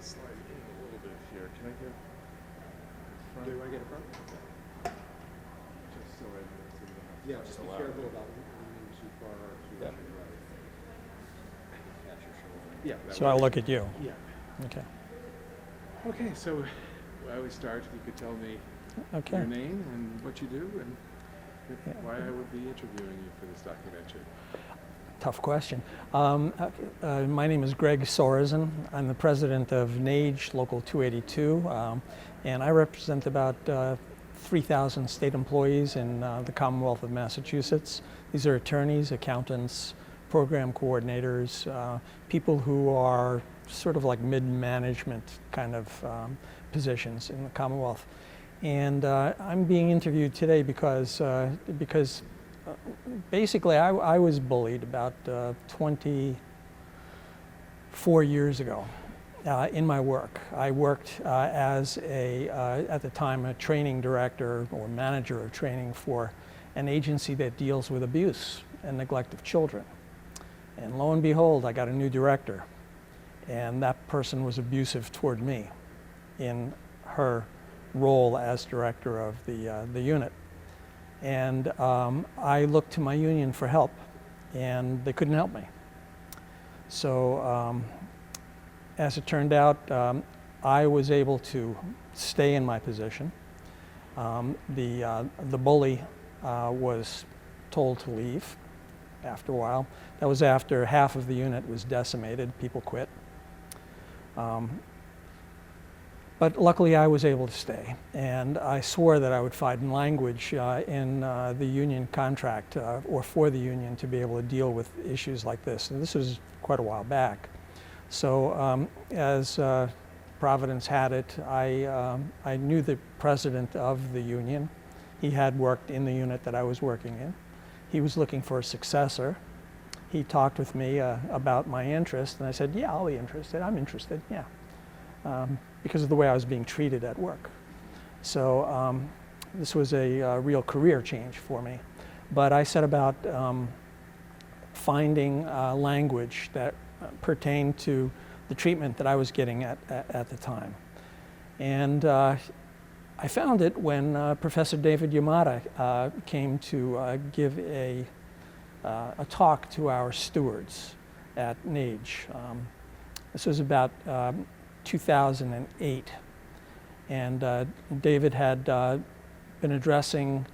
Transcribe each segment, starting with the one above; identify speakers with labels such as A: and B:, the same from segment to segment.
A: slide in a little bit here. Can I get in front?
B: Do you want to get in front?
A: Just so everyone's in the
B: Yeah, just be careful about leaning too far to
C: Yeah.
B: your right. Catch your shoulder.
A: Yeah. that
D: So I'll
A: works.
D: look at you.
A: Yeah.
D: Okay.
A: Okay, so I always start, you could tell me
D: Okay.
A: your name and what you do and why I would be interviewing you for this documentary.
D: Tough question. My name is Greg Sorenson. I'm the president of NAGE Local 282, and I represent about 3,000 state employees in the Commonwealth of Massachusetts. These are attorneys, accountants, program coordinators, people who are sort of like mid-management kind of positions in the Commonwealth. And I'm being interviewed today because basically I was bullied about 24 years ago in my work. I worked as at the time, a training director or manager of training for an agency that deals with abuse and neglect of children. And lo and behold, I got a new director, and that person was abusive toward me in her role as director of the unit. And I looked to my union for help, and they couldn't help me. So as it turned out, I was able to stay in my position. The bully was told to leave after a while. That was after half of the unit was decimated, people quit. But luckily I was able to stay, and I swore that I would find language in the union contract or for the union to be able to deal with issues like this. And this was quite a while back. So as Providence had it, I knew the president of the union. He had worked in the unit that I was working in. He was looking for a successor. He talked with me about my interest, and I said, yeah, I'll be interested. I'm interested, yeah. Because of the way I was being treated at work. So this was a real career change for me. But I set about finding language that pertained to the treatment that I was getting at the time. And I found it when Professor David Yamada came to give a talk to our stewards at NAGE. This was about 2008, and David had been addressing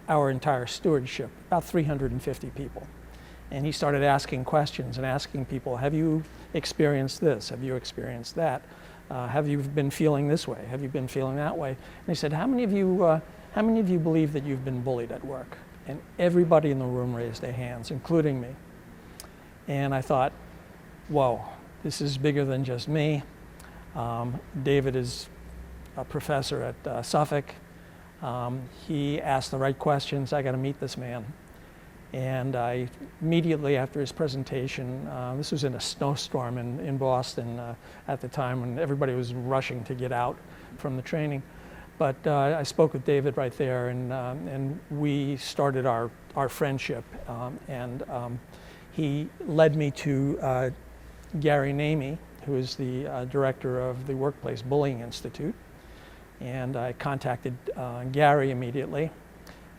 D: our entire stewardship, about 350 people. And he started asking questions and asking people, have you experienced this? Have you experienced that? Have you been feeling this way? Have you been feeling that way? And he said, how many of you believe that you've been bullied at work? And everybody in the room raised their hands, including me. And I thought, whoa. This is bigger than just me. David is a professor at Suffolk. He asked the right questions. I got to meet this man. And I immediately after his presentation, this was in a snowstorm in Boston at the time when everybody was rushing to get out from the training. But I spoke with David right there, and we started our friendship. He led me to Gary Namey, who is the director of the Workplace Bullying Institute. And I contacted Gary immediately.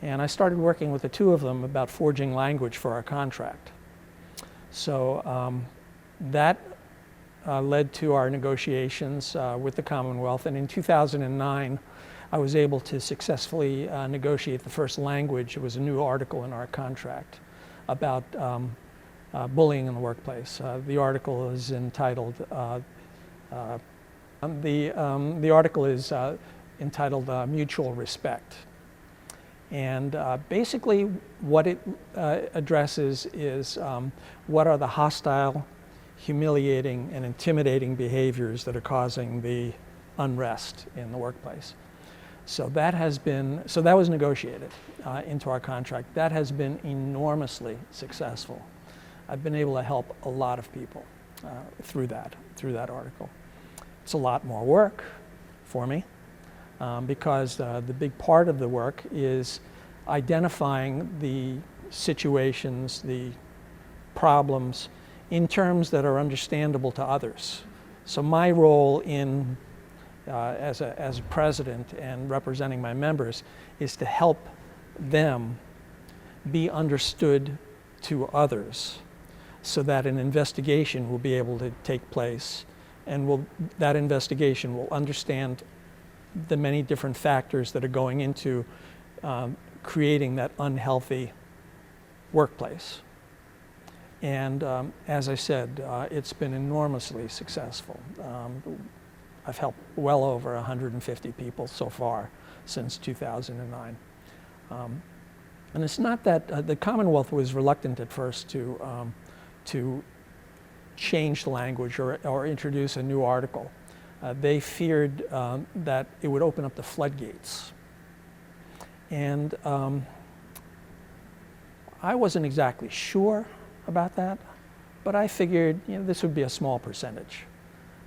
D: And I started working with the two of them about forging language for our contract. So that led to our negotiations with the Commonwealth. And in 2009, I was able to successfully negotiate the first language. It was a new article in our contract about bullying in the workplace. The article is entitled Mutual Respect. And basically what it addresses is what are the hostile, humiliating, and intimidating behaviors that are causing the unrest in the workplace. So that was negotiated into our contract. That has been enormously successful. I've been able to help a lot of people through that article. It's a lot more work for me because the big part of the work is identifying the situations, the problems in terms that are understandable to others. So my role in as a president and representing my members is to help them be understood to others, so that an investigation will be able to take place, and that investigation will understand the many different factors that are going into creating that unhealthy workplace. And as I said, it's been enormously successful. I've helped well over 150 people so far since 2009. And it's not that the Commonwealth was reluctant at first to change the language or introduce a new article. They feared that it would open up the floodgates. And I wasn't exactly sure about that, but I figured this would be a small percentage.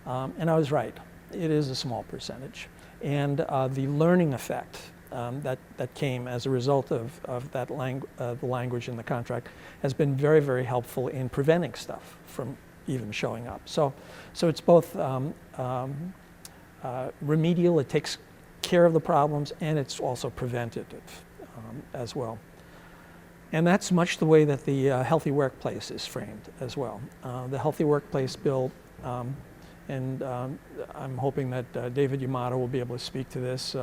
D: And I was right. It is a small percentage. And the learning effect that came as a result of that the language in the contract has been very, very helpful in preventing stuff from even showing up. So it's both remedial, it takes care of the problems, and it's also preventative as well. And that's much the way that the Healthy Workplace is framed as well. The Healthy Workplace Bill, and I'm hoping that David Yamato will be able to speak to this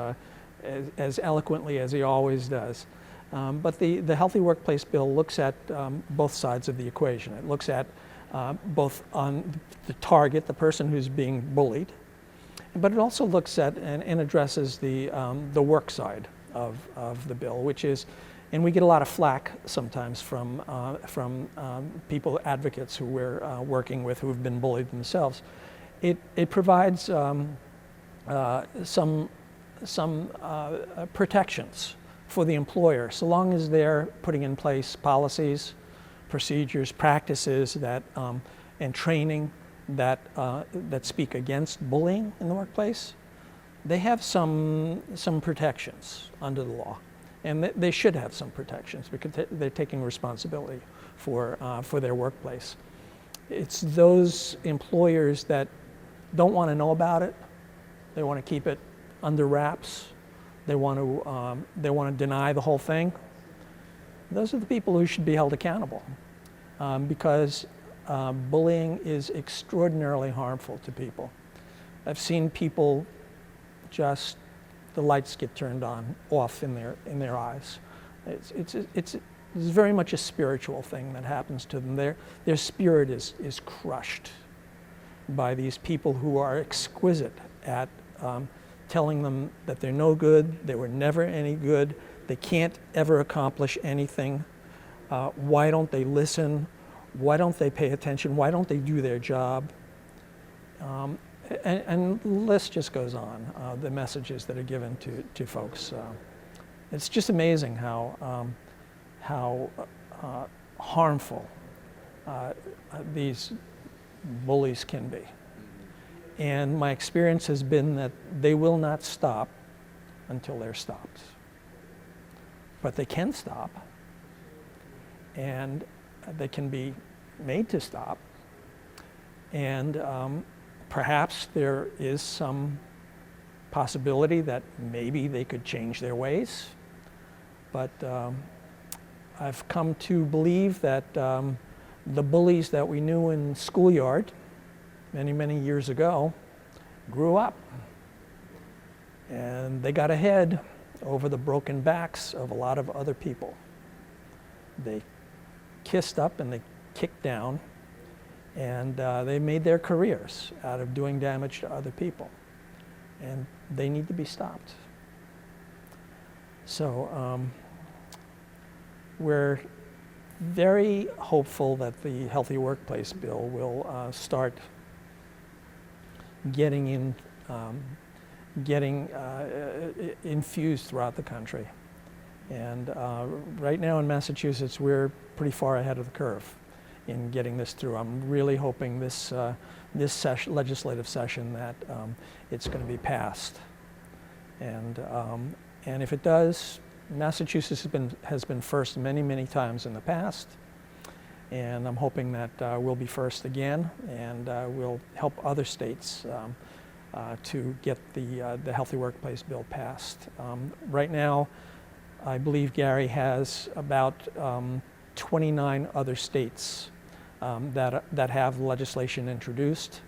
D: as eloquently as he always does. But the Healthy Workplace Bill looks at both sides of the equation. It looks at both on the target, the person who's being bullied, but it also looks at and addresses the work side of the bill, which is, and we get a lot of flack sometimes from people, advocates who we're working with who've been bullied themselves. It provides some protections for the employer, so long as they're putting in place policies, procedures, practices that and training that speak against bullying in the workplace. They have some protections under the law, and they should have some protections because they're taking responsibility for their workplace. It's those employers that don't want to know about it. They want to keep it under wraps. They want to deny the whole thing. Those are the people who should be held accountable, because bullying is extraordinarily harmful to people. I've seen people just, the lights get turned off in their eyes. It's very much a spiritual thing that happens to them. Their spirit is crushed by these people who are exquisite at telling them that they're no good, they were never any good, they can't ever accomplish anything. Why don't they listen? Why don't they pay attention? Why don't they do their job? And the list just goes on, the messages that are given to folks. It's just amazing how harmful these bullies can be. And my experience has been that they will not stop until they're stopped. But they can stop, and they can be made to stop. And perhaps there is some possibility that maybe they could change their ways. But I've come to believe that the bullies that we knew in schoolyard many, many years ago grew up. And they got ahead over the broken backs of a lot of other people. They kissed up and they kicked down, and they made their careers out of doing damage to other people. And they need to be stopped. So we're very hopeful that the Healthy Workplace Bill will start getting infused throughout the country. And right now in Massachusetts, we're pretty far ahead of the curve in getting this through. I'm really hoping this legislative session that it's going to be passed. And if it does, Massachusetts has been first many, many times in the past. And I'm hoping that we'll be first again, and we'll help other states to get the Healthy Workplace Bill passed. Right now, I believe Gary has about 29 other states that have legislation introduced.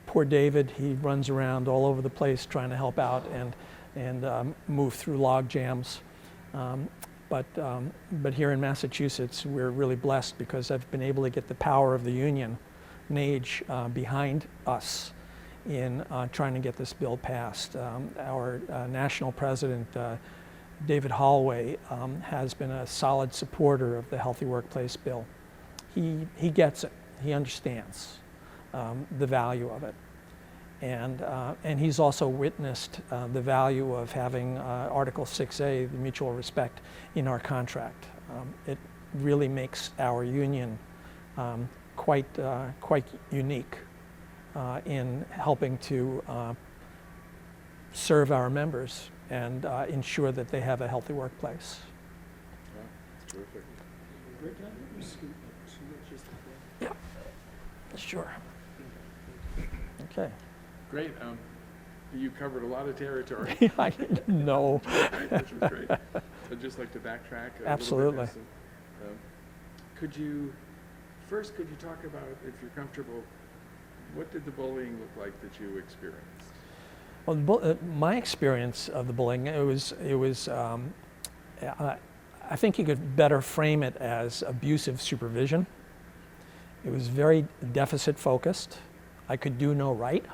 D: Poor David, he runs around all over the place trying to help out and move through log jams. But here in Massachusetts, we're really blessed because I've been able to get the power of the union, NAGE, behind us in trying to get this bill passed. Our national president, David Holloway, has been a solid supporter of the Healthy Workplace Bill. He gets it. He understands the value of it. And he's also witnessed the value of having Article 6A, the mutual respect, in our contract. It really makes our union quite unique in helping to serve our members and ensure that they have a healthy workplace.
A: Wow, that's terrific.
B: Rick, can I just scoot up 2 inches to the floor?
D: Yeah, sure. Okay.
A: Great. You covered a lot of territory.
D: I know.
A: Which was great. I'd just like to backtrack a
D: Absolutely.
A: little bit. Could you talk about, if you're comfortable, what did the bullying look like that you experienced?
D: Well, my experience of the bullying, it was I think you could better frame it as abusive supervision. It was very deficit focused. I could do no right.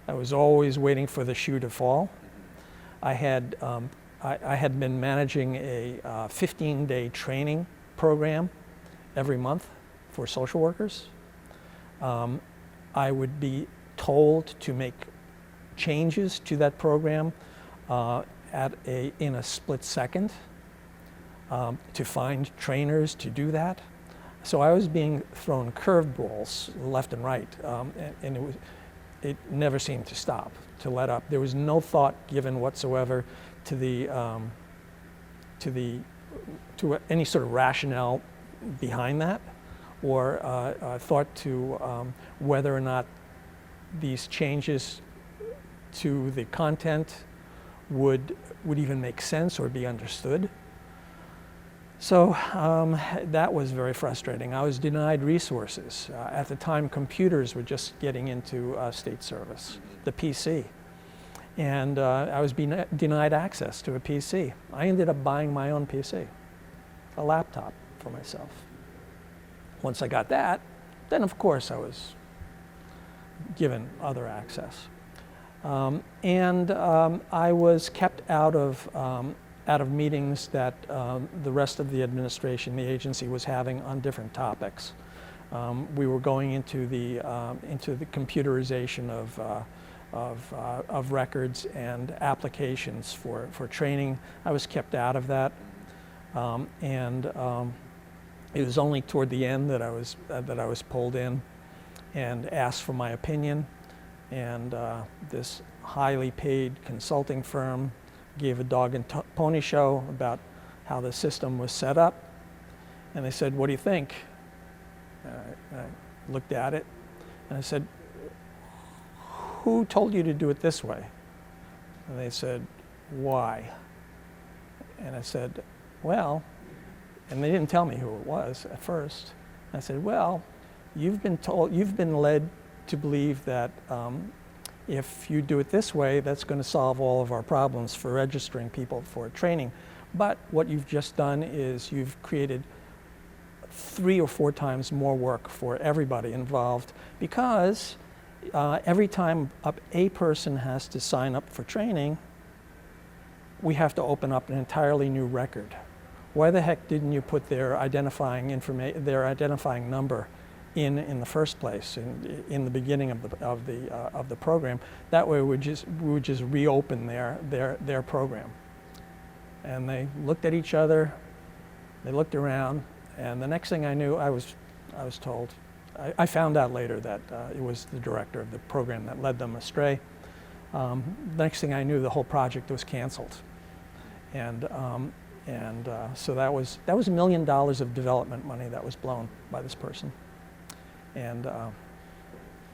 D: I was always waiting for the shoe to fall. I had been managing a 15-day training program every month for social workers. I would be told to make changes to that program in a split second, to find trainers to do that. So I was being thrown curveballs left and right, and it never seemed to stop, to let up. There was no thought given whatsoever to any sort of rationale behind that, or thought to whether or not these changes to the content would even make sense or be understood. So that was very frustrating. I was denied resources. At the time, computers were just getting into state service, the PC. And I was being denied access to a PC. I ended up buying my own PC, a laptop for myself. Once I got that, then of course I was given other access. I was kept out of meetings that the rest of the administration, the agency, was having on different topics. We were going into the computerization of records and applications for training. I was kept out of that, it was only toward the end that I was pulled in and asked for my opinion. And this highly paid consulting firm gave a dog and pony show about how the system was set up. And they said, "What do you think?" I looked at it and I said, "Who told you to do it this way?" And they said, "Why?" And I said, "Well," and they didn't tell me who it was at first. I said, "Well, you've been led to believe that if you do it this way, that's going to solve all of our problems for registering people for training. But what you've just done is you've created 3 or 4 times more work for everybody involved, because every time a person has to sign up for training, we have to open up an entirely new record. Why the heck didn't you put their identifying number in the first place, in the beginning of the program? That way we would just reopen their program." And they looked at each other, they looked around, and the next thing I knew, I was told, I found out later that it was the director of the program that led them astray. The next thing I knew, the whole project was canceled. And And so that was $1 million of development money that was blown by this person. And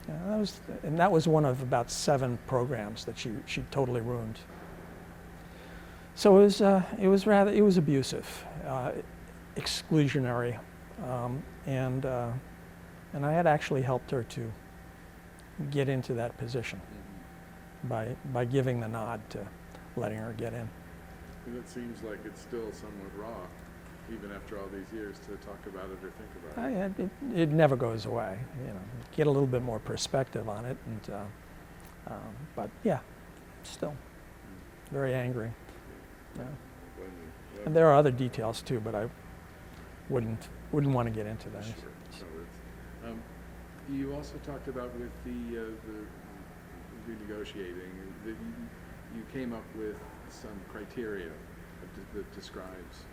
D: yeah, that was one of about 7 programs that she totally ruined. So it was abusive, exclusionary, and I had actually helped her to get into that position by giving the nod to letting her get in.
A: And it seems like it's still somewhat raw, even after all these years, to talk about it or think about it.
D: It never goes away. You know, get a little bit more perspective on it, and but yeah, still very angry. Yeah. And there are other details too, but I wouldn't want to get into that.
A: Sure. No, you also talked about with the renegotiating that you came up with some criteria that describes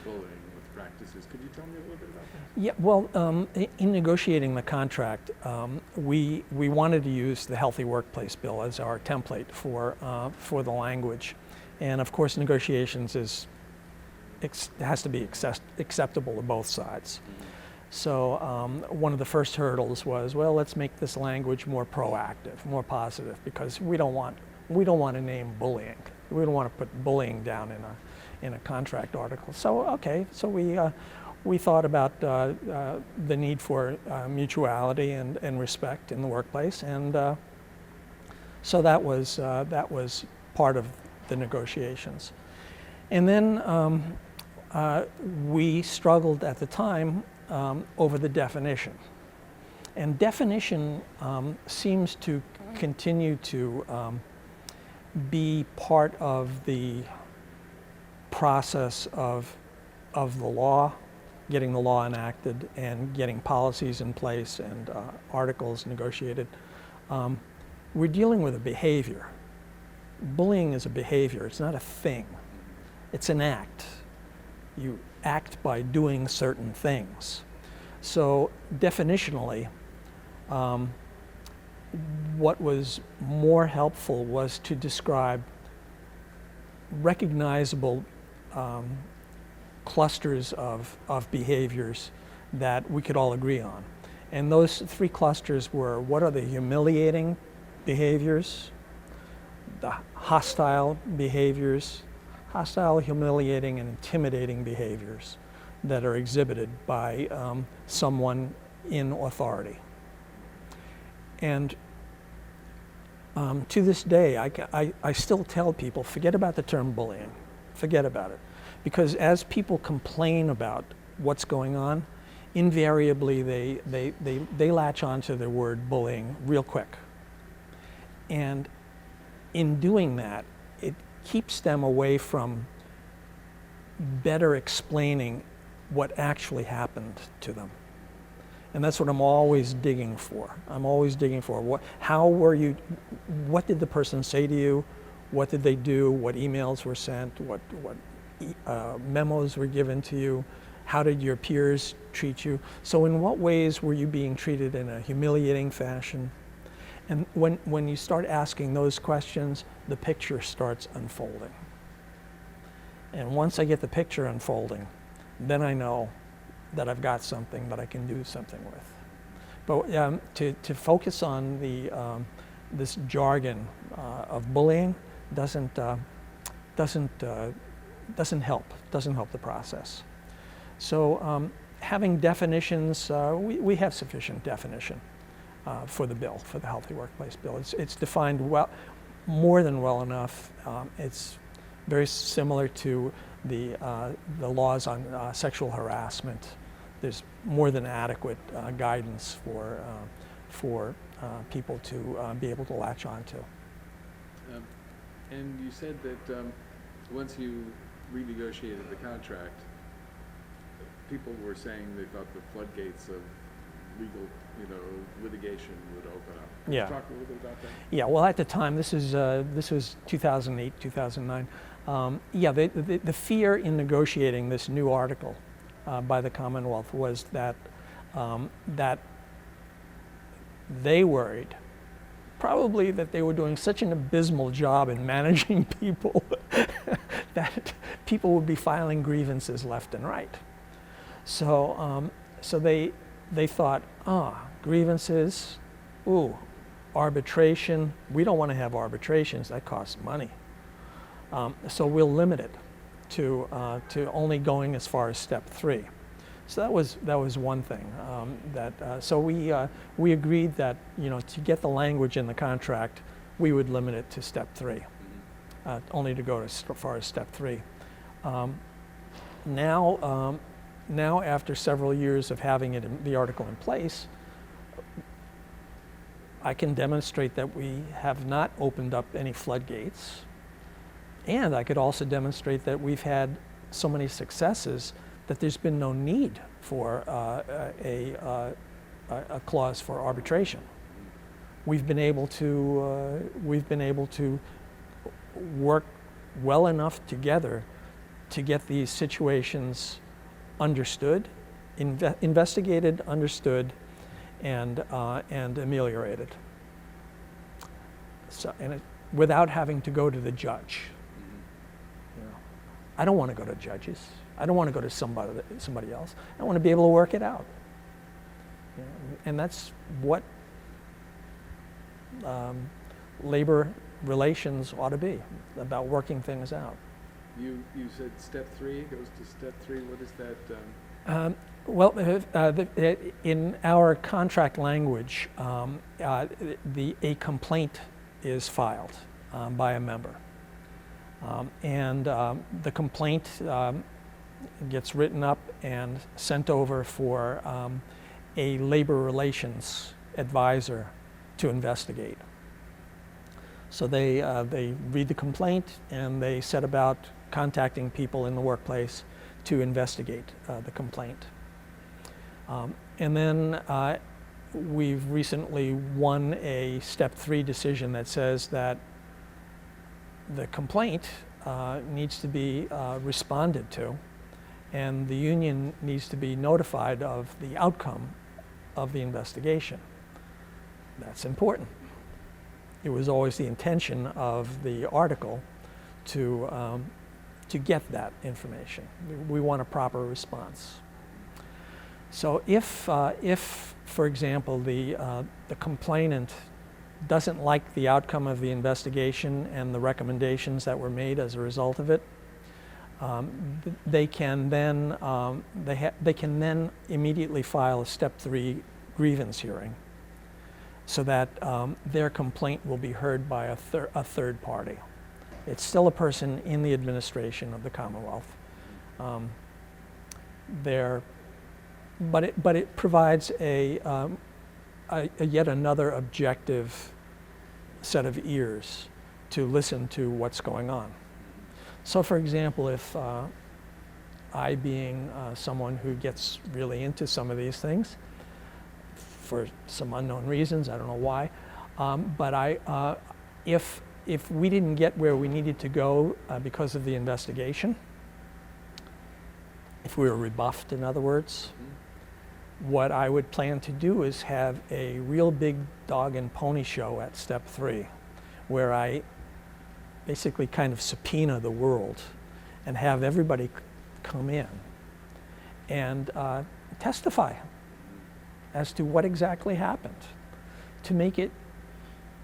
A: bullying with practices. Could you tell me a little bit about that?
D: Yeah, well, in negotiating the contract, we wanted to use the Healthy Workplace Bill as our template for the language, and of course, negotiations has to be acceptable to both sides.
A: Mm-hmm.
D: So one of the first hurdles was, well, let's make this language more proactive, more positive, because we don't want to name bullying. We don't want to put bullying down in a contract article. So okay, so we thought about the need for mutuality and respect in the workplace, and so that was part of the negotiations. And then we struggled at the time over the definition. And definition seems to continue to be part of the process of the law, getting the law enacted and getting policies in place and articles negotiated. We're dealing with a behavior. Bullying is a behavior, it's not a thing. It's an act. You act by doing certain things. So definitionally, what was more helpful was to describe recognizable clusters of behaviors that we could all agree on. And those 3 clusters were, what are the humiliating behaviors, the hostile behaviors, hostile, humiliating, and intimidating behaviors that are exhibited by someone in authority. And to this day, I still tell people, forget about the term bullying. Forget about it. Because as people complain about what's going on, invariably they latch onto the word bullying real quick. And in doing that, it keeps them away from better explaining what actually happened to them. And that's what I'm always digging for. I'm always digging for what did the person say to you? What did they do? What emails were sent? What memos were given to you? How did your peers treat you? So in what ways were you being treated in a humiliating fashion? And when you start asking those questions, the picture starts unfolding. And once I get the picture unfolding, then I know that I've got something that I can do something with. But to focus on this jargon of bullying doesn't help the process. So having definitions, we have sufficient definition for the bill, for the Healthy Workplace Bill. It's defined well, more than well enough. It's very similar to the laws on sexual harassment. There's more than adequate guidance for people to be able to latch onto.
A: And you said that once you renegotiated the contract, people were saying they thought the floodgates of legal, litigation would open up. Can
D: Yeah.
A: you talk a little bit about that?
D: Yeah. Well, at the time, this was 2008, 2009. The fear in negotiating this new article by the Commonwealth was that they worried, probably that they were doing such an abysmal job in managing people that people would be filing grievances left and right. So, so they thought, grievances, ooh, arbitration, we don't want to have arbitrations, that costs money. So we'll limit it to only going as far as step 3. So that was one thing. So we agreed that, you know, to get the language in the contract, we would limit it to step 3, only to go as far as step 3. Now after several years of having the article in place, I can demonstrate that we have not opened up any floodgates, and I could also demonstrate that we've had so many successes that there's been no need for a clause for arbitration. We've been able to work well enough together to get these situations understood, investigated, understood, and ameliorated. So, without having to go to the judge. You know, I don't want to go to judges. I don't want to go to somebody else. I want to be able to work it out. You know, and that's what labor relations ought to be, about working things out.
A: You said step 3 goes to step 3. What is that?
D: Well, in our contract language, a complaint is filed by a member. And the complaint gets written up and sent over for a labor relations advisor to investigate. So they read the complaint and they set about contacting people in the workplace to investigate the complaint. And then we've recently won a step 3 decision that says that the complaint needs to be responded to, and the union needs to be notified of the outcome of the investigation. That's important. It was always the intention of the article to get that information. We want a proper response. So if for example, the complainant doesn't like the outcome of the investigation and the recommendations that were made as a result of it, they can then immediately file a step 3 grievance hearing, so that their complaint will be heard by a third party. It's still a person in the administration of the Commonwealth. But it provides a yet another objective set of ears to listen to what's going on. So, for example, if I, being someone who gets really into some of these things, for some unknown reasons, I don't know why, but if we didn't get where we needed to go because of the investigation, if we were rebuffed, in other words, what I would plan to do is have a real big dog and pony show at step 3, where I basically kind of subpoena the world and have everybody come in and testify as to what exactly happened, to make it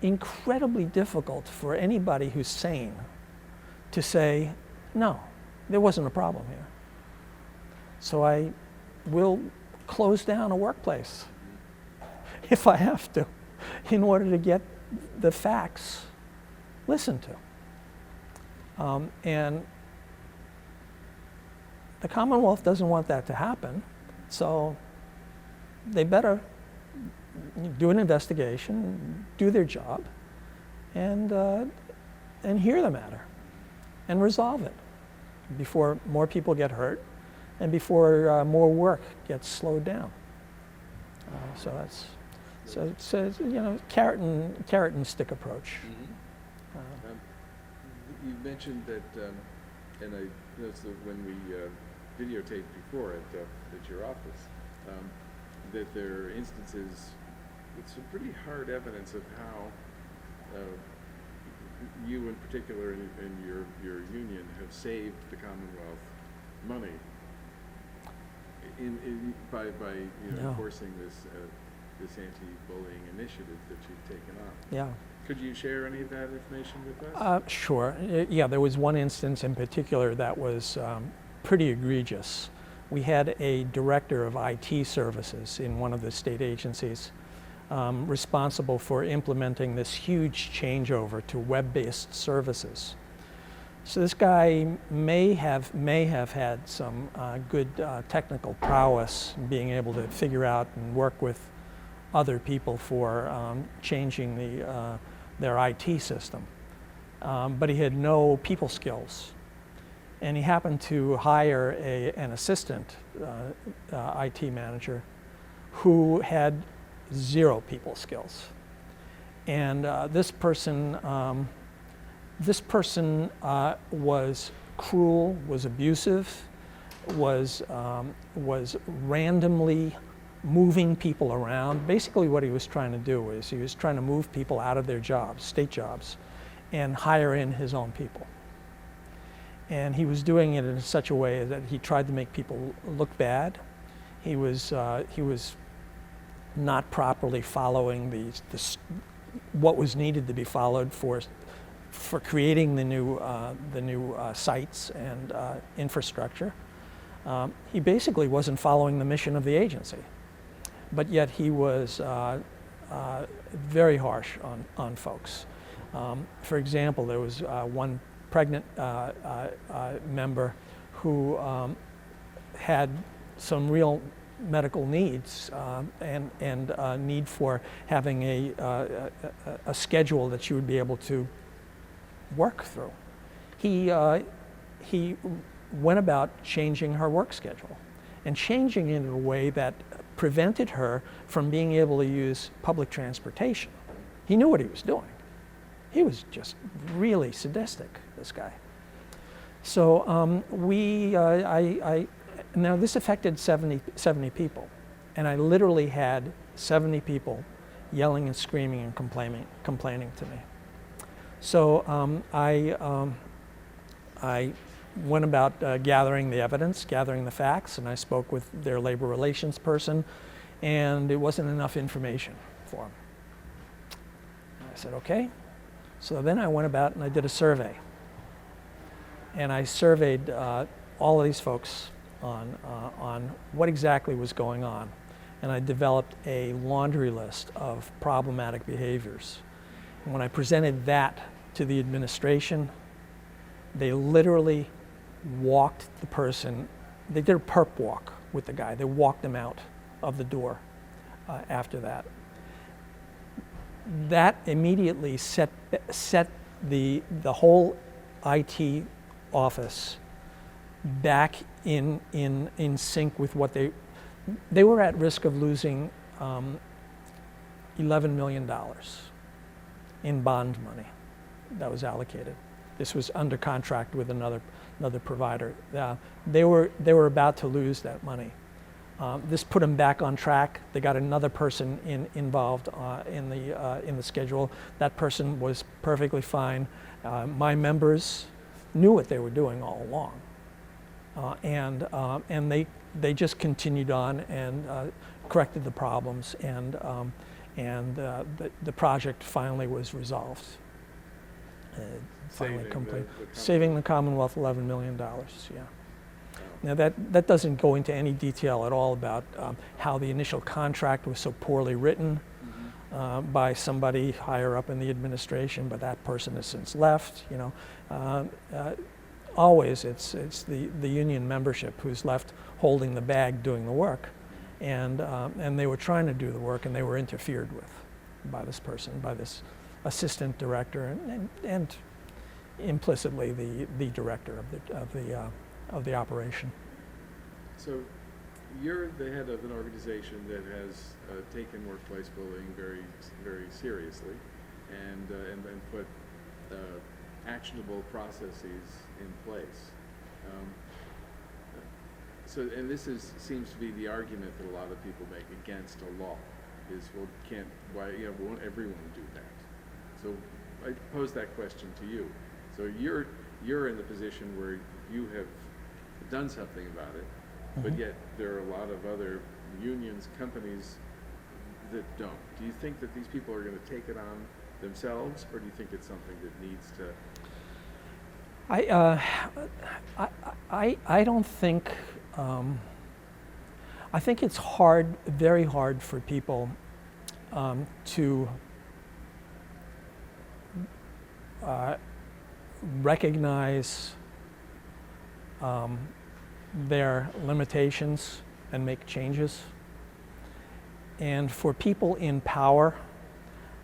D: incredibly difficult for anybody who's sane to say, no, there wasn't a problem here. So I will close down a workplace if I have to, in order to get the facts listened to. And the Commonwealth doesn't want that to happen, so they better do an investigation, do their job, and hear the matter and resolve it before more people get hurt and before more work gets slowed down. So it's you know, carrot and stick approach.
A: You mentioned that, and I noticed that when we videotaped before at your office, that there are instances with some pretty hard evidence of how you in particular and your union have saved the Commonwealth money by
D: Yeah.
A: enforcing this anti-bullying initiative that you've taken on.
D: Yeah.
A: Could you share any of that information with us?
D: Sure. Yeah, there was one instance in particular that was pretty egregious. We had a director of IT services in one of the state agencies responsible for implementing this huge changeover to web-based services. So this guy may have had some good technical prowess, being able to figure out and work with other people for changing their IT system. But he had no people skills. And he happened to hire an assistant IT manager who had zero people skills. And this person was cruel, was abusive, was randomly moving people around. Basically what he was trying to do is he was trying to move people out of their jobs, state jobs, and hire in his own people. And he was doing it in such a way that he tried to make people look bad. He was not properly following what was needed to be followed for creating the new sites and infrastructure. He basically wasn't following the mission of the agency, but yet he was very harsh on folks. For example, there was one pregnant member who had some real medical needs and need for having a schedule that she would be able to work through. He went about changing her work schedule and changing it in a way that prevented her from being able to use public transportation. He knew what he was doing. He was just really sadistic, this guy. So now this affected 70 people, and I literally had 70 people yelling and screaming and complaining to me. So I went about gathering the evidence, gathering the facts, and I spoke with their labor relations person, and it wasn't enough information for them. I said, okay. So then I went about and I did a survey. And I surveyed all of these folks on what exactly was going on. And I developed a laundry list of problematic behaviors. And when I presented that to the administration, they literally walked the person, they did a perp walk with the guy. They walked him out of the door after that. That immediately set the whole IT office back in sync with what they were at risk of losing $11 million in bond money that was allocated. This was under contract with another provider. They were about to lose that money. This put them back on track. They got another person involved in the schedule. That person was perfectly fine. My members knew what they were doing all along, and they just continued on and corrected the problems, and the project finally was resolved. Saving the Commonwealth $11 million. Yeah. Now that doesn't go into any detail at all about how the initial contract was so poorly written by somebody higher up in the administration, but that person has since left. Always it's the union membership who's left holding the bag doing the work, and they were trying to do the work and they were interfered with by this person, by this assistant director, and implicitly the director of the operation.
A: So you're the head of an organization that has taken workplace bullying very, very seriously, and put actionable processes in place. And this seems to be the argument that a lot of people make against a law, is won't everyone do that? So I pose that question to you. So you're in the position where you have done something about it, but yet there are a lot of other unions, companies that don't. Do you think that these people are going to take it on themselves, or do you think it's something that needs to?
D: I don't think. I think it's hard, very hard for people to recognize their limitations and make changes. And for people in power,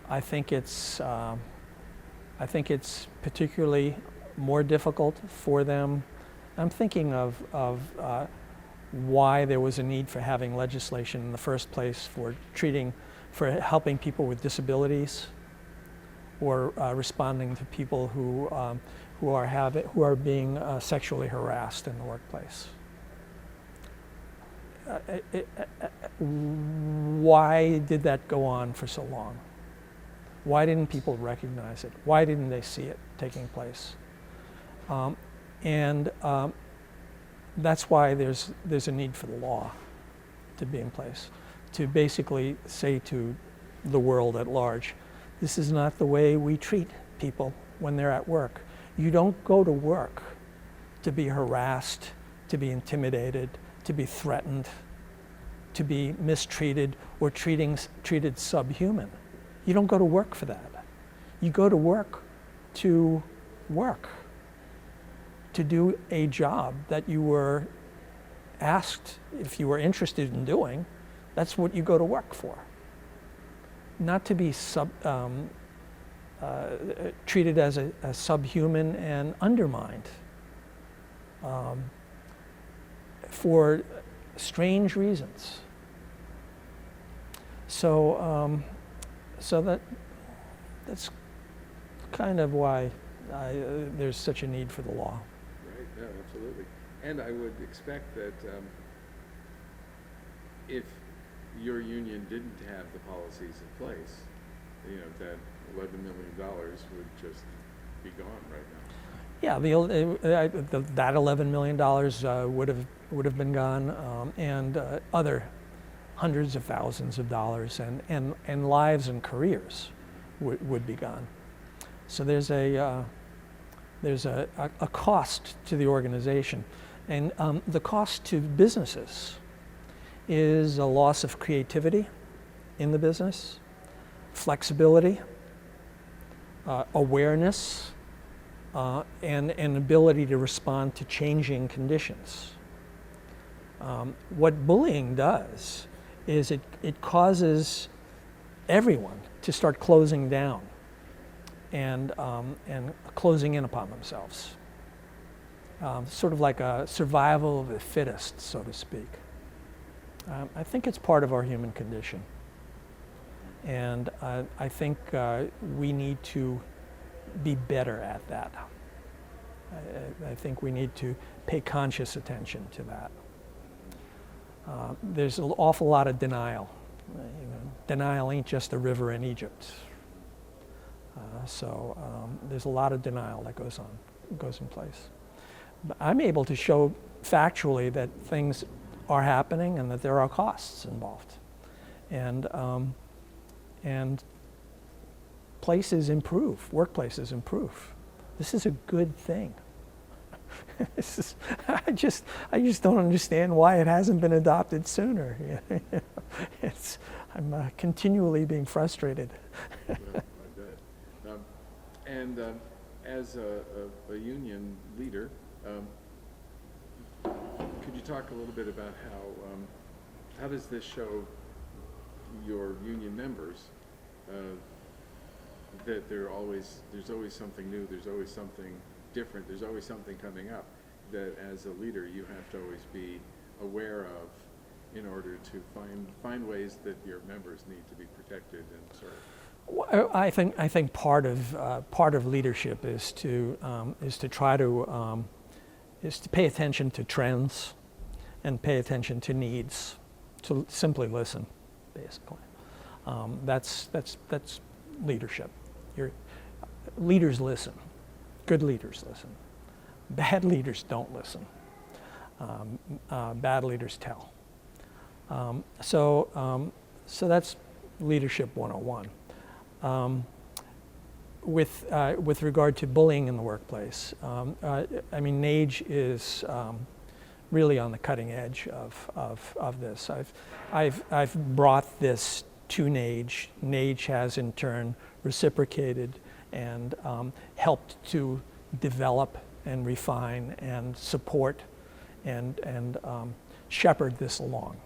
D: I think it's particularly more difficult for them. I'm thinking of why there was a need for having legislation in the first place for helping people with disabilities, or responding to people who are being sexually harassed in the workplace. Why did that go on for so long? Why didn't people recognize it? Why didn't they see it taking place? That's why there's a need for the law to be in place, to basically say to the world at large, this is not the way we treat people when they're at work. You don't go to work to be harassed, to be intimidated, to be threatened, to be mistreated, or treated subhuman. You don't go to work for that. You go to work, to do a job that you were asked, if you were interested in doing. That's what you go to work for. Not to be treated as a subhuman and undermined for strange reasons. So that's kind of why there's such a need for the law.
A: Right, yeah, absolutely. And I would expect that if your union didn't have the policies in place, that $11 million would just be gone right now.
D: Yeah, that $11 million would have been gone, and other hundreds of thousands of dollars, and lives and careers would be gone. So there's a cost to the organization, and the cost to businesses is a loss of creativity in the business, flexibility, awareness, and an ability to respond to changing conditions. What bullying does is it causes everyone to start closing down and closing in upon themselves. Sort of like a survival of the fittest, so to speak. I think it's part of our human condition. And I think we need to be better at that. I think we need to pay conscious attention to that. There's an awful lot of denial. Denial ain't just a river in Egypt. So there's a lot of denial that goes in place. But I'm able to show factually that things are happening and that there are costs involved, and places improve, workplaces improve. This is a good thing. I just don't understand why it hasn't been adopted sooner. I'm continually being frustrated.
A: Yeah, I bet. As a union leader, could you talk a little bit about how does this show your union members that there's always something new, there's always something different, there's always something coming up that as a leader you have to always be aware of in order to find ways that your members need to be protected and served?
D: Well, I think part of leadership is to pay attention to trends and pay attention to needs, to simply listen, basically. That's leadership. leaders listen. Good leaders listen. Bad leaders don't listen. Bad leaders tell. So that's leadership 101. With regard to bullying in the workplace, I mean, NAGE is really on the cutting edge of this. I've brought this to NAGE. NAGE has in turn reciprocated and helped to develop and refine and support and shepherd this along.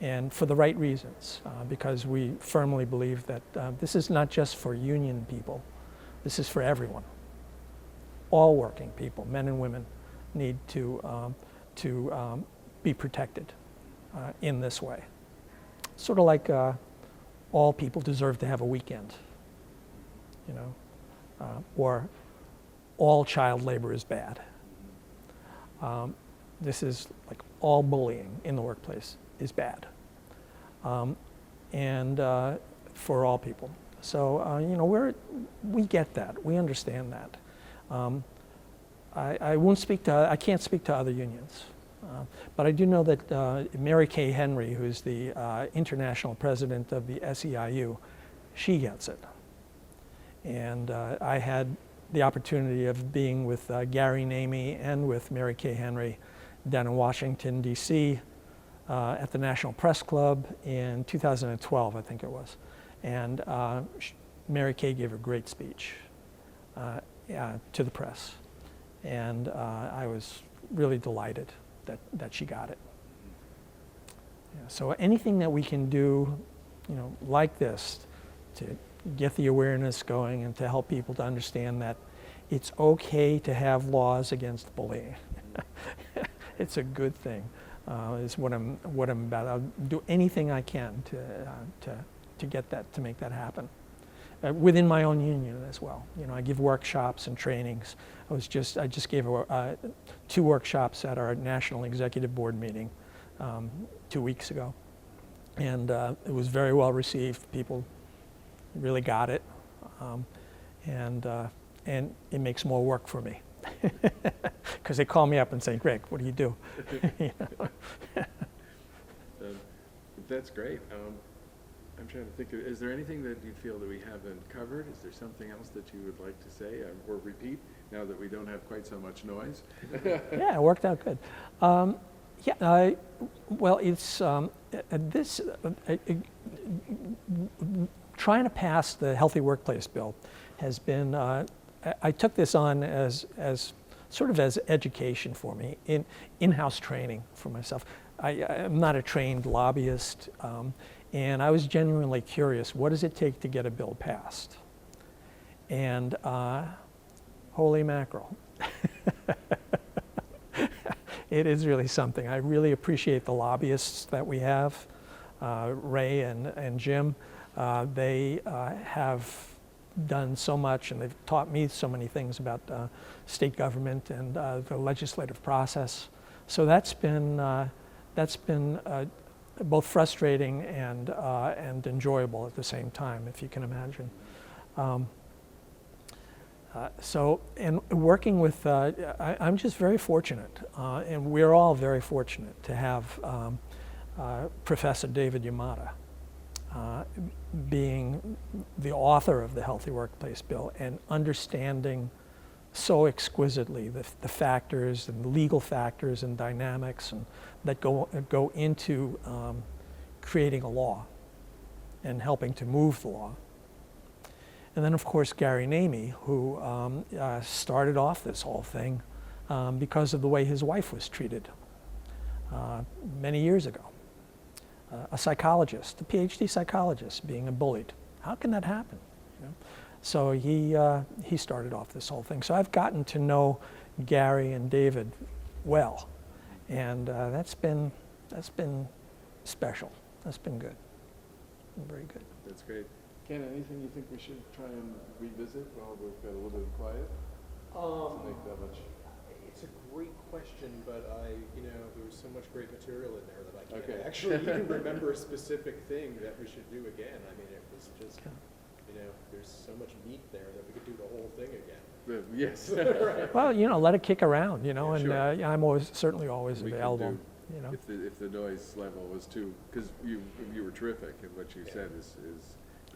D: And for the right reasons, because we firmly believe that this is not just for union people, this is for everyone. All working people, men and women, need to be protected in this way. Sort of like all people deserve to have a weekend, you know, or all child labor is bad. This is like all bullying in the workplace is bad, and for all people. So you know, we get that, we understand that. I won't speak to, I can't speak to other unions, but I do know that Mary Kay Henry, who's the international president of the SEIU, she gets it. And I had the opportunity of being with Gary Namey and with Mary Kay Henry down in Washington, D.C. At the National Press Club in 2012, I think it was. And Mary Kay gave a great speech to the press. And I was really delighted that she got it. Yeah, so anything that we can do, you know, like this to get the awareness going and to help people to understand that it's okay to have laws against bullying. It's a good thing. Is what I'm about. I'll do anything I can to get that, to make that happen. Within my own union as well. You know, I give workshops and trainings. I just gave 2 workshops at our National Executive Board meeting 2 weeks ago, and it was very well received. People really got it, and it makes more work for me because they call me up and say, "Greg, what do you do?" You know?
A: That's great. I'm trying to think, is there anything that you feel that we haven't covered? Is there something else that you would like to say or repeat now that we don't have quite so much noise?
D: Yeah, it worked out good. Well, it's trying to pass the Healthy Workplace Bill has been, I took this on as sort of as education for me, in-house training for myself. I'm not a trained lobbyist, and I was genuinely curious, what does it take to get a bill passed? And holy mackerel. It is really something. I really appreciate the lobbyists that we have, Ray and Jim. They have done so much, and they've taught me so many things about state government and the legislative process. So that's been both frustrating and enjoyable at the same time, if you can imagine. And working with, I'm just very fortunate, and we're all very fortunate to have Professor David Yamada being the author of the Healthy Workplace Bill and understanding so exquisitely the factors and the legal factors and dynamics and that go into creating a law and helping to move the law. And then, of course, Gary Namey, who started off this whole thing because of the way his wife was treated many years ago. A psychologist, a PhD psychologist, being bullied. How can that happen? You know? So he started off this whole thing. So I've gotten to know Gary and David well, and that's been special. That's been good. Very good.
A: That's great. Ken, anything you think we should try and revisit while we've got a little bit of quiet? Doesn't make that much.
B: It's a great question, but there was so much great material in there that I can't
A: Okay.
B: actually even remember a specific thing that we should do again. I mean, it was just, there's so much meat there that we could do the whole thing again.
A: Yes.
B: Right.
D: Well, let it kick around, and
A: sure.
D: I'm certainly always
A: We could
D: available,
A: do- If the noise level was too, because you were terrific, and what you said is.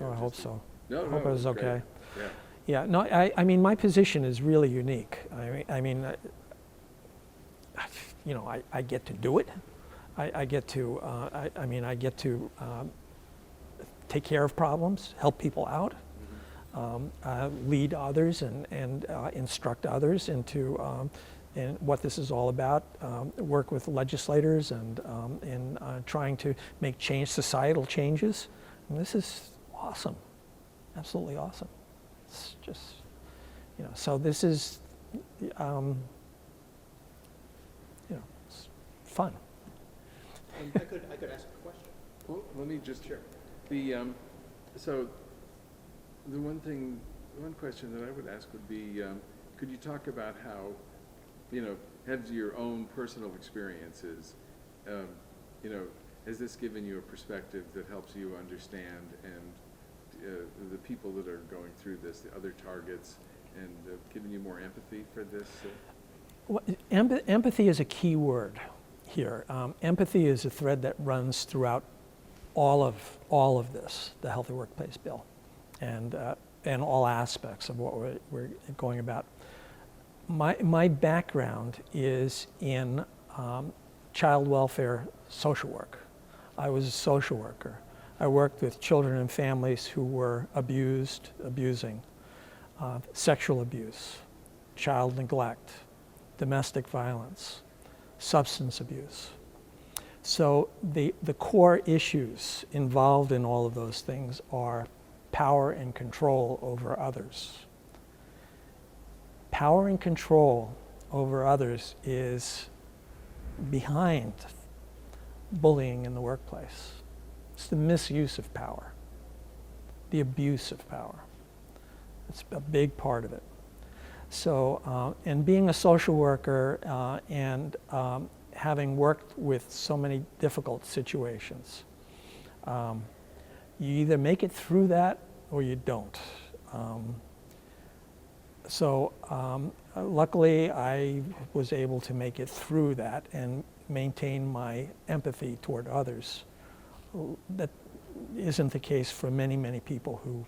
D: Oh, I hope so.
A: No,
D: I hope it was
A: great.
D: okay.
A: Yeah.
D: Yeah, no, I mean, my position is really unique. I get to do it. I get to, I get to take care of problems, help people out, lead others and instruct others into in what this is all about, work with legislators and in trying to make societal changes. And this is awesome, absolutely awesome. It's just, so this is, it's fun.
B: I could ask a question.
A: Well, let me just.
B: Sure.
A: So the one question that I would ask would be, could you talk about how, have your own personal experiences, has this given you a perspective that helps you understand and the people that are going through this, the other targets, and given you more empathy for this?
D: Well, empathy is a key word here. Empathy is a thread that runs throughout all of this, the Healthy Workplace Bill, and all aspects of what we're going about. My background is in child welfare social work. I was a social worker. I worked with children and families who were abusing, sexual abuse, child neglect, domestic violence, substance abuse. So the core issues involved in all of those things are power and control over others. Power and control over others is behind bullying in the workplace. It's the misuse of power, the abuse of power. It's a big part of it. So, and being a social worker and having worked with so many difficult situations, you either make it through that or you don't. Luckily, I was able to make it through that and maintain my empathy toward others. That isn't the case for many, many people who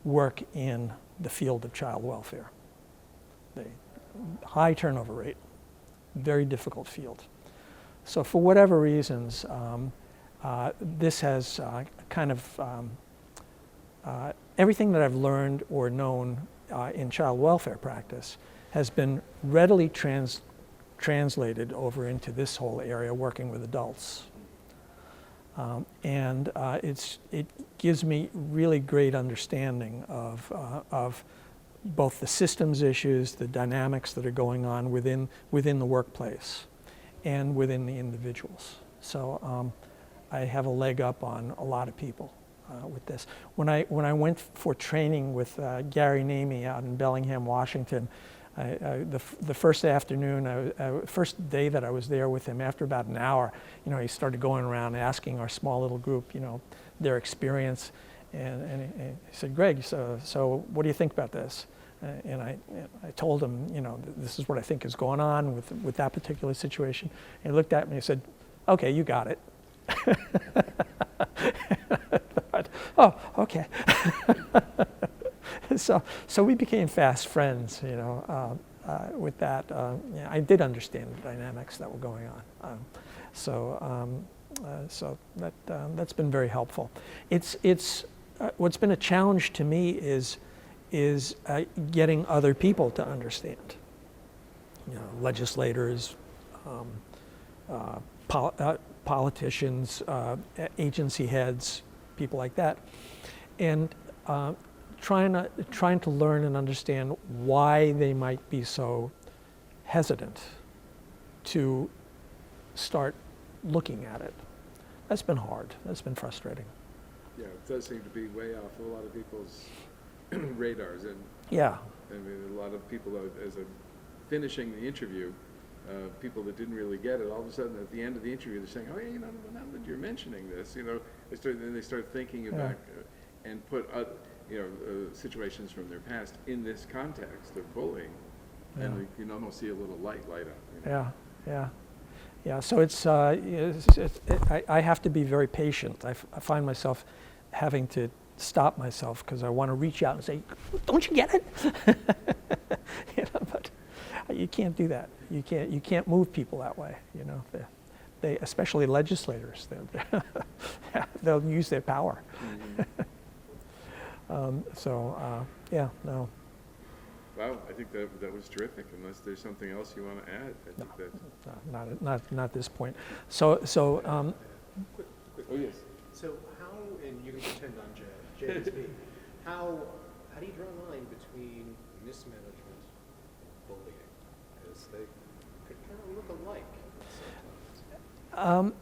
D: work in the field of child welfare. High turnover rate, very difficult field. So for whatever reasons, this has kind of everything that I've learned or known in child welfare practice has been readily translated over into this whole area, working with adults. It gives me really great understanding of both the systems issues, the dynamics that are going on within the workplace and within the individuals. So I have a leg up on a lot of people with this. When I went for training with Gary Namey out in Bellingham, Washington, the first afternoon, first day that I was there with him, after about an hour, he started going around asking our small little group, their experience, and he said, "Greg, so what do you think about this?" And I told him, this is what I think is going on with that particular situation. And he looked at me and said, "Okay, you got it." I thought, oh, okay. So we became fast friends, with that. I did understand the dynamics that were going on. So that's been very helpful. It's what's been a challenge to me is getting other people to understand. Legislators, politicians, agency heads, people like that, and trying to learn and understand why they might be so hesitant to start looking at it. That's been hard. That's been frustrating.
A: Yeah, it does seem to be way off a lot of people's radars, and
D: yeah,
A: I mean, a lot of people, as I'm finishing the interview, people that didn't really get it, all of a sudden at the end of the interview, they're saying, "Oh, yeah, now that you're mentioning this, they start thinking about and situations from their past in this context of bullying, and
D: Yeah.
A: you can almost see a little light up.
D: Yeah. So I have to be very patient. I find myself having to stop myself because I want to reach out and say, "Don't you get it?" But you can't do that. You can't move people that way. They especially legislators. They'll use their power.
A: Mm-hmm.
D: No.
A: Wow, I think that was terrific. Unless there's something else you want to add, I think that's.
D: Not at this point. So.
B: Quick.
A: Oh yes.
B: So how, and you can pretend I'm Jay is me. How do you draw a line between mismanagement and bullying? Because they could kind of look alike sometimes.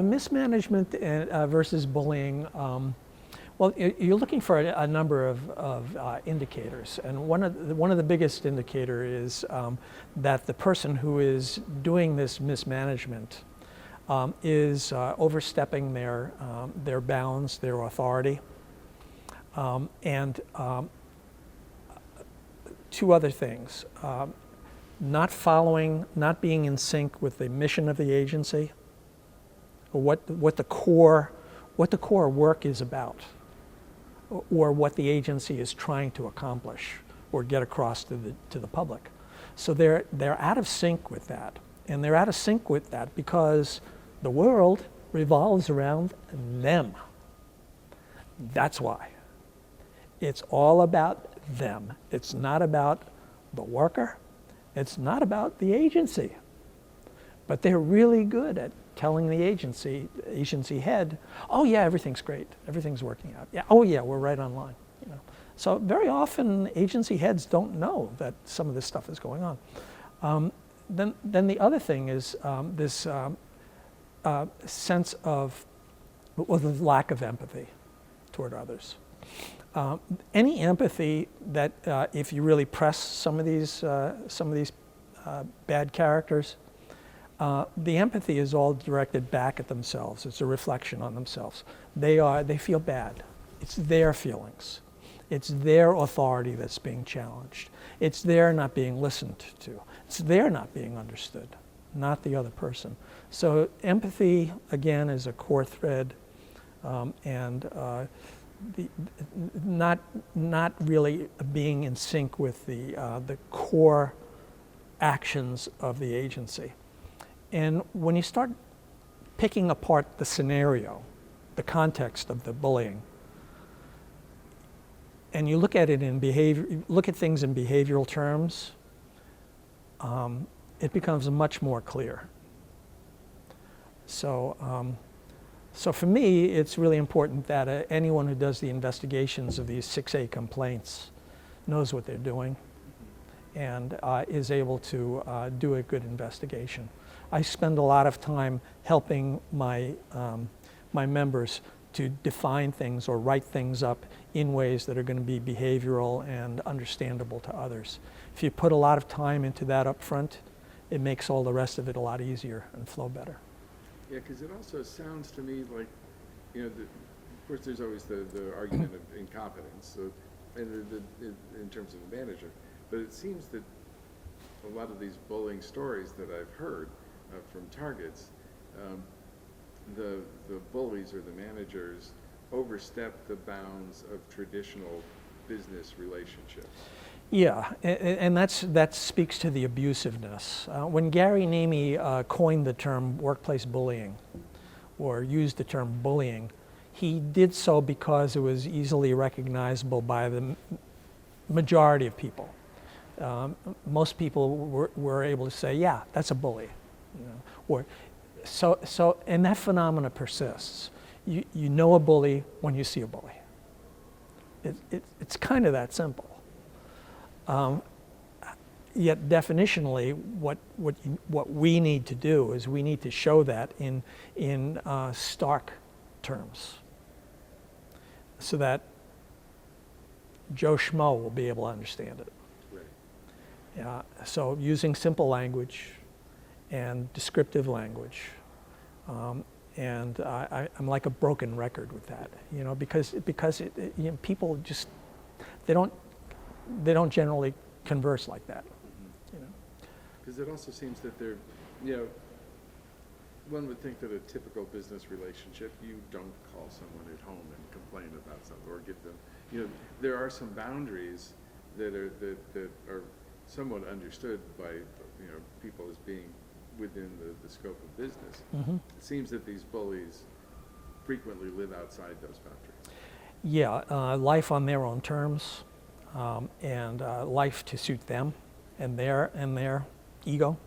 D: Mismanagement versus bullying. Well, you're looking for a number of indicators, and one of the biggest indicator is that the person who is doing this mismanagement is overstepping their bounds, their authority, and two other things: not being in sync with the mission of the agency, or what the core work is about, or what the agency is trying to accomplish or get across to the public. So they're out of sync with that, and they're out of sync with that because the world revolves around them. That's why. It's all about them. It's not about the worker. It's not about the agency. But they're really good at telling the agency head, "Oh yeah, everything's great. Everything's working out. Yeah, oh yeah, we're right on line." So very often agency heads don't know that some of this stuff is going on. Then the other thing is this sense of the lack of empathy toward others. Any empathy that if you really press some of these bad characters, the empathy is all directed back at themselves. It's a reflection on themselves. They feel bad. It's their feelings. It's their authority that's being challenged. It's their not being listened to. It's their not being understood, not the other person. So empathy, again, is a core thread, and not really being in sync with the core actions of the agency. And when you start picking apart the scenario, the context of the bullying, and you look at it in look at things in behavioral terms, it becomes much more clear. So for me, it's really important that anyone who does the investigations of these 6A complaints knows what they're doing and is able to do a good investigation. I spend a lot of time helping my members to define things or write things up in ways that are going to be behavioral and understandable to others. If you put a lot of time into that up front, it makes all the rest of it a lot easier and flow better.
A: Yeah, because it also sounds to me like, of course there's always the argument of incompetence, so, in terms of the manager, but it seems that a lot of these bullying stories that I've heard from targets, the bullies or the managers overstep the bounds of traditional business relationships.
D: Yeah, and that speaks to the abusiveness. When Gary Namey coined the term workplace bullying, or used the term bullying, he did so because it was easily recognizable by the majority of people. Most people were able to say, "Yeah, that's a bully," or so, and that phenomena persists. You know a bully when you see a bully. It's kind of that simple. Yet definitionally, what we need to do is we need to show that in stark terms, so that Joe Schmo will be able to understand it.
A: Right.
D: So using simple language and descriptive language, And I'm like a broken record with that, you know, because you know, people just, they don't generally converse like that, you know.
A: Because it also seems that they're, you know, one would think that a typical business relationship, you don't call someone at home and complain about something or give them, you know, there are some boundaries that are somewhat understood by, you know, people as being within the scope of business.
D: Mm-hmm.
A: It seems that these bullies frequently live outside those boundaries.
D: Yeah, life on their own terms, and life to suit them and their ego,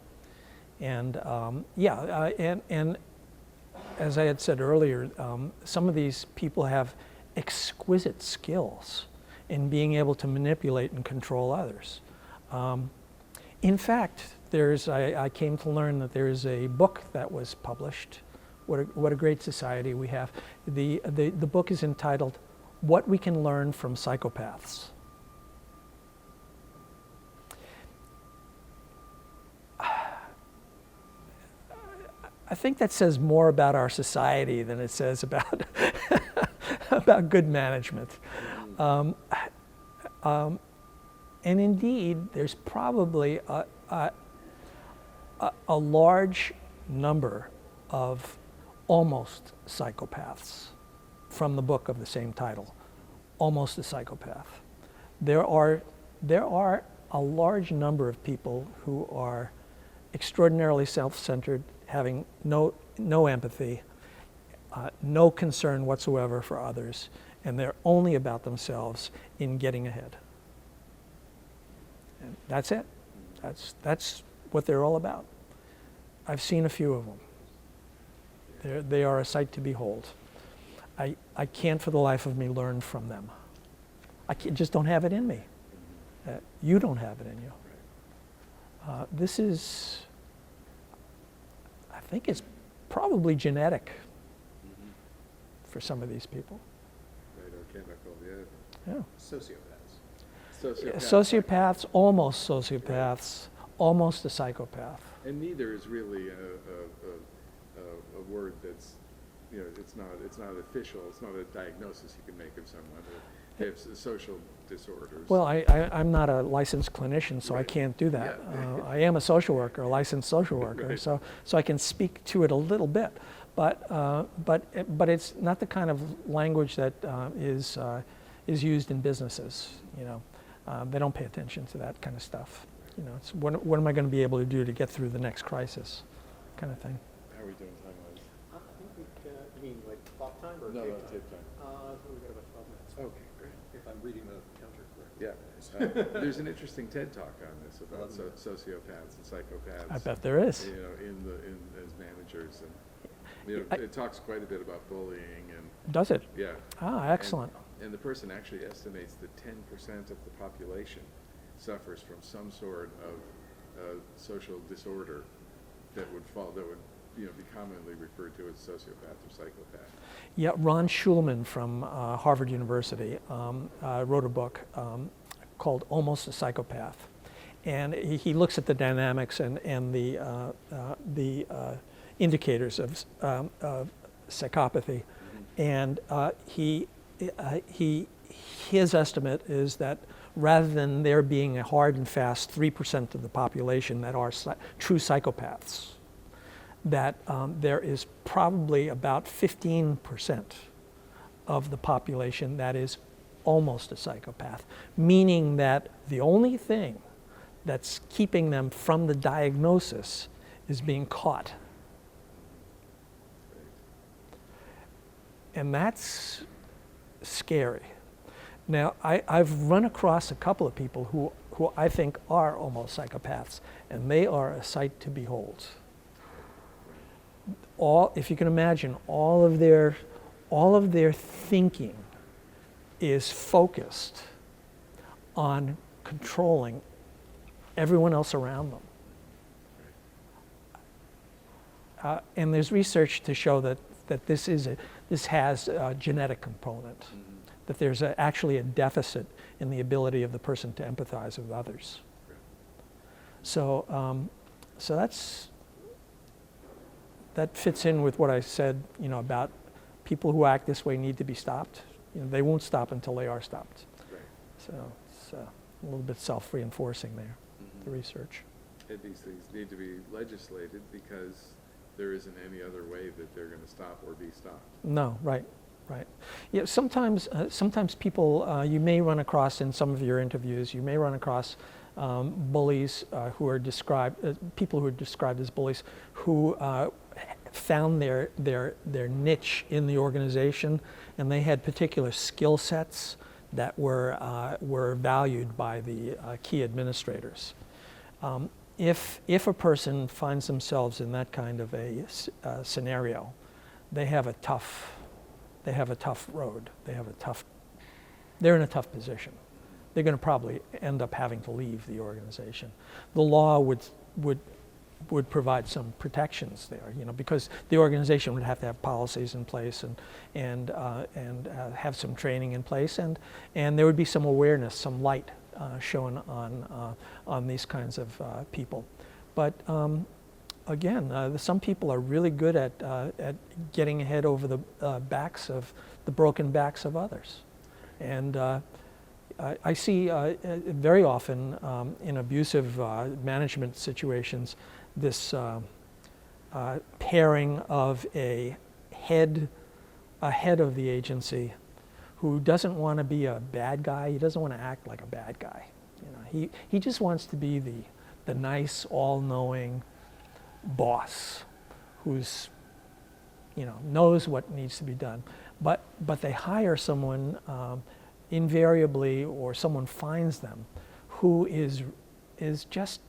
D: and and as I had said earlier, some of these people have exquisite skills in being able to manipulate and control others. In fact, I came to learn that there is a book that was published. What a great society we have. The book is entitled "What We Can Learn from Psychopaths." I think that says more about our society than it says about about good management. And indeed, there's probably a large number of almost psychopaths from the book of the same title, Almost a Psychopath. There are a large number of people who are extraordinarily self-centered, having no empathy, no concern whatsoever for others, and they're only about themselves in getting ahead. And that's it. That's what they're all about. I've seen a few of them. They are a sight to behold. I can't for the life of me learn from them. Just don't have it in me. You don't have it in you. This is, I think it's probably genetic for some of these people.
A: Right, or chemical,
D: Yeah.
B: Sociopaths.
D: Sociopaths, almost sociopaths, almost a psychopath.
A: And neither is really a word that's, you know, it's not official. It's not a diagnosis you can make of someone. They have social disorders.
D: Well, I'm not a licensed clinician, so I
A: Right.
D: can't do that.
A: Yeah.
D: I am a social worker, a licensed social worker,
A: Right.
D: so I can speak to it a little bit. But it's not the kind of language that is used in businesses. You know, they don't pay attention to that kind of stuff. You know, it's what am I going to be able to do to get through the next crisis, kind of thing.
A: How are we doing time-wise?
B: I think we can, you mean like clock time or
A: No,
B: tape
A: no,
B: time?
A: tape time.
B: I think we've got about 12 minutes.
A: Okay, great.
B: If I'm reading the counter correctly.
A: Yeah. There's an interesting TED Talk on this about sociopaths and psychopaths.
D: I bet there is.
A: You know, as managers, and you know, it talks quite a bit about bullying and
D: Does it?
A: yeah.
D: Ah, excellent.
A: And the person actually estimates that 10% of the population suffers from some sort of social disorder that would you know, be commonly referred to as sociopath or psychopath.
D: Yeah, Ron Schulman from Harvard University wrote a book called Almost a Psychopath. And he looks at the dynamics and the indicators of psychopathy. And his estimate is that rather than there being a hard and fast 3% of the population that are true psychopaths, that there is probably about 15% of the population that is almost a psychopath, meaning that the only thing that's keeping them from the diagnosis is being caught. And that's scary. Now, I've run across a couple of people who I think are almost psychopaths, and they are a sight to behold. If you can imagine, all of their thinking is focused on controlling everyone else around them. And there's research to show that this has a genetic component, that there's actually a deficit in the ability of the person to empathize with others. that fits in with what I said, about people who act this way need to be stopped. They won't stop until they are stopped.
A: Right.
D: So it's a little bit self-reinforcing there, the
A: Mhm.
D: research.
A: And these things need to be legislated because there isn't any other way that they're going to stop or be stopped.
D: No, right. Yeah, sometimes people, you may run across in some of your interviews, you may run across bullies who are described, people who are described as bullies, who found their niche in the organization, and they had particular skill sets that were valued by the key administrators. If a person finds themselves in that kind of a scenario, they have a tough road. They're in a tough position. They're going to probably end up having to leave the organization. The law would provide some protections there, because the organization would have to have policies in place and have some training in place, and there would be some awareness, some light shown on these kinds of people. But again, some people are really good at getting ahead over the broken backs of others, and I see very often in abusive management situations this pairing of a head of the agency who doesn't want to be a bad guy. He doesn't want to act like a bad guy. He just wants to be the nice, all-knowing boss who's knows what needs to be done, but they hire someone invariably, or someone finds them who is just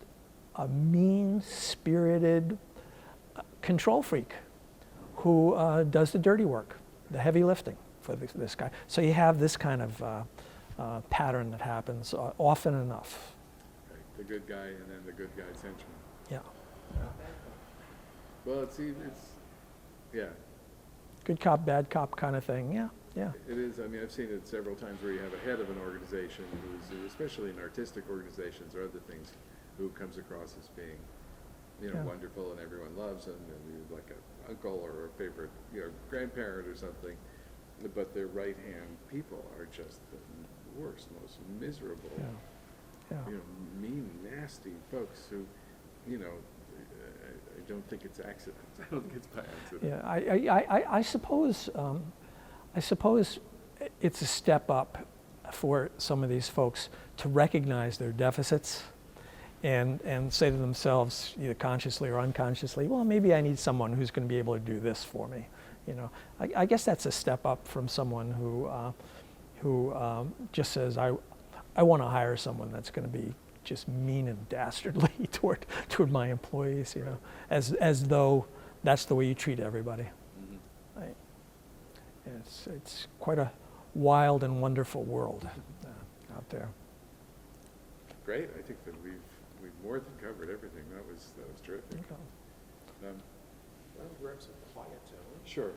D: a mean-spirited control freak who does the dirty work, the heavy lifting for this guy. So you have this kind of pattern that happens often enough.
A: Right. The good guy and then the good guy's henchman.
D: Yeah.
A: Well, it's yeah.
D: Good cop, bad cop kind of thing. Yeah.
A: It is. I mean, I've seen it several times where you have a head of an organization who's, especially in artistic organizations or other things, who comes across as being,
D: Yeah.
A: wonderful and everyone loves him, and he's like an uncle or a favorite, grandparent or something. But their right-hand people are just the worst, most miserable,
D: Yeah.
A: mean, nasty folks who, I don't think it's accident. I don't think it's by accident.
D: Yeah. I suppose it's a step up for some of these folks to recognize their deficits and say to themselves, either consciously or unconsciously, well, maybe I need someone who's going to be able to do this for me. I guess that's a step up from someone who just says, I want to hire someone that's going to be just mean and dastardly toward my employees, as though that's the way you treat everybody.
A: Mm-hmm.
D: Right? It's quite a wild and wonderful world out there.
A: Great. I think that we've more than covered everything. That was terrific.
D: Okay.
B: Well, we're up some quiet tone.
A: Sure.